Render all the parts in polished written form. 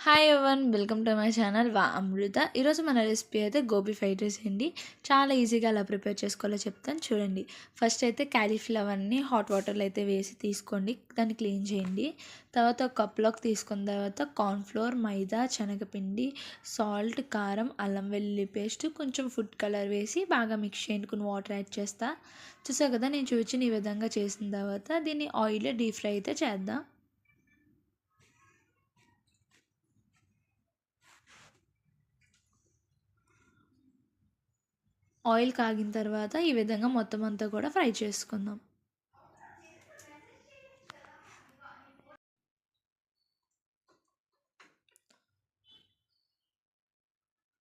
Hi everyone welcome to my channel వా అమృత. ఈరోజు మన రెసిపీ అయితే గోబీ ఫ్రైడ్ రైస్ అండి. చాలా ఈజీగా ఎలా ప్రిపేర్ చేసుకోవాలో చెప్తాను చూడండి. ఫస్ట్ అయితే క్యాలీఫ్లవర్ని హాట్ వాటర్లో అయితే వేసి తీసుకోండి, దాన్ని క్లీన్ చేయండి. తర్వాత ఒక కప్లోకి తీసుకున్న తర్వాత కార్న్ఫ్లోర్, మైదా, శనగపిండి, సాల్ట్, కారం, అల్లం వెల్లుల్లి పేస్ట్, కొంచెం ఫుడ్ కలర్ వేసి బాగా మిక్స్ చేసుకుని వాటర్ యాడ్ చేస్తా. చూసా కదా, నేను చూపించిన ఈ విధంగా చేసిన తర్వాత దీన్ని ఆయిల్లో డీప్ ఫ్రై అయితే చేద్దాం. ఆయిల్ కాగిన తర్వాత ఈ విధంగా మొత్తం అంతా కూడా ఫ్రై చేసుకుందాం.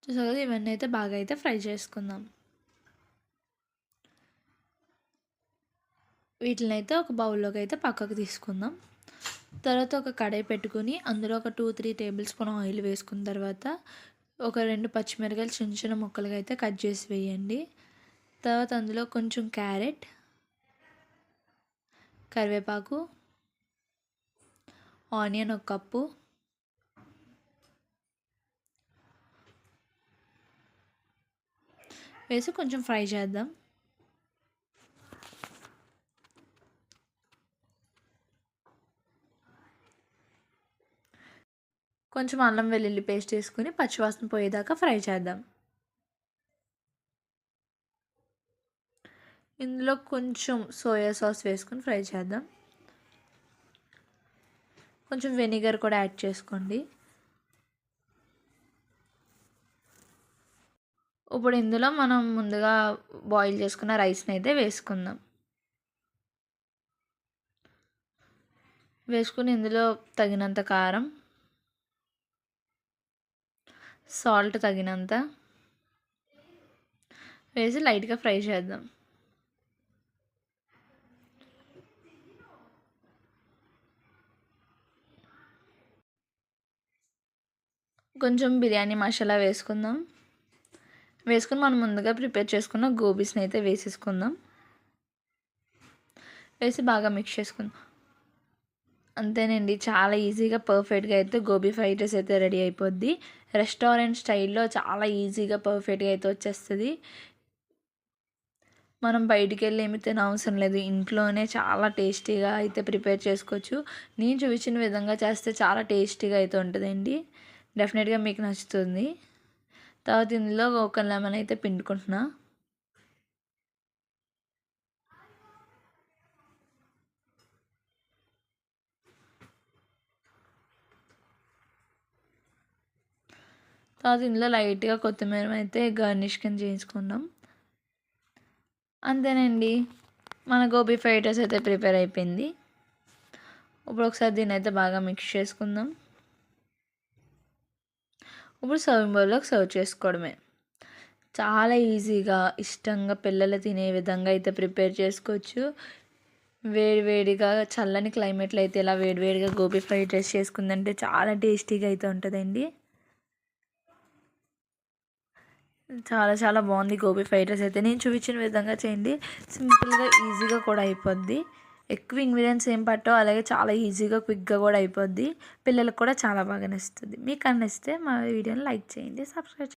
చూసారు కదా, ఇవన్నీ అయితే బాగా అయితే ఫ్రై చేసుకుందాం. వీటిని అయితే ఒక బౌల్లోకి అయితే పక్కకు తీసుకుందాం. తర్వాత ఒక కడాయి పెట్టుకుని అందులో ఒక 2-3 టేబుల్ స్పూన్ ఆయిల్ వేసుకున్న తర్వాత ఒక 2 పచ్చిమిరకాయలు చిన్న చిన్న ముక్కలుగా అయితే కట్ చేసి వేయండి. తర్వాత అందులో కొంచెం క్యారెట్, కరివేపాకు, ఆనియన్ ఒక కప్పు, వేసి కొంచెం ఫ్రై చేద్దాం. కొంచెం అల్లం వెల్లుల్లి పేస్ట్ వేసుకుని పచ్చివాసన పోయేదాకా ఫ్రై చేద్దాం. ఇందులో కొంచెం సోయా సాస్ వేసుకుని ఫ్రై చేద్దాం. కొంచెం వెనిగర్ కూడా యాడ్ చేసుకోండి. ఇప్పుడు ఇందులో మనం ముందుగా బాయిల్ చేసుకున్న రైస్ని అయితే వేసుకుందాం. వేసుకుని ఇందులో తగినంత కారం, సాల్ట్ తగినంత వేసి లైట్గా ఫ్రై చేద్దాం. కొంచెం బిర్యానీ మసాలా వేసుకుందాం. వేసుకుని మనం ముందుగా ప్రిపేర్ చేసుకున్న గోబీస్ని అయితే వేసేసుకుందాం. వేసి బాగా మిక్స్ చేసుకుందాం. అంతేనండి, చాలా ఈజీగా పర్ఫెక్ట్గా అయితే గోబీ ఫ్రైడ్ రైస్ అయితే రెడీ అయిపోద్ది. రెస్టారెంట్ స్టైల్లో చాలా ఈజీగా పర్ఫెక్ట్గా అయితే వచ్చేస్తుంది. మనం బయటికి వెళ్ళి ఏమి తినవసరం లేదు, ఇంట్లోనే చాలా టేస్టీగా అయితే ప్రిపేర్ చేసుకోవచ్చు. నేను చూపించిన విధంగా చేస్తే చాలా టేస్టీగా అయితే ఉంటుందండి. డెఫినెట్గా మీకు నచ్చుతుంది. తర్వాత ఇందులో ఒక లెమన్ అయితే పిండుకుంటున్నా. తర్వాత ఇందులో లైట్గా కొత్తిమీర అయితే గార్నిష్ కింద చేయించుకున్నాం. అంతేనండి, మన గోబీ ఫ్రైడ్ రైస్ అయితే ప్రిపేర్ అయిపోయింది. ఇప్పుడు ఒకసారి దీన్ని అయితే బాగా మిక్స్ చేసుకుందాం. ఇప్పుడు సర్వింగ్ బౌల్లోకి సర్వ్ చేసుకోవడమే. చాలా ఈజీగా ఇష్టంగా పిల్లలు తినే విధంగా అయితే ప్రిపేర్ చేసుకోవచ్చు. వేడివేడిగా చల్లని క్లైమేట్లో అయితే ఇలా వేడివేడిగా గోబీ ఫ్రైడ్ రైస్ చేసుకుందంటే చాలా టేస్టీగా అయితే ఉంటుందండి. చాలా చాలా బాగుంది గోబీ ఫ్రైడ్ రైస్ అయితే. నేను చూపించిన విధంగా చేయండి, సింపుల్గా ఈజీగా కూడా అయిపోద్ది. ఎక్కువ ఇంగ్రీడియంట్స్ ఏం పట్టో, అలాగే చాలా ఈజీగా క్విక్గా కూడా అయిపోద్ది. పిల్లలకు కూడా చాలా బాగా నచ్చుతుంది. మీకు నచ్చితే మా వీడియోని లైక్ చేయండి, సబ్స్క్రైబ్ చేయండి.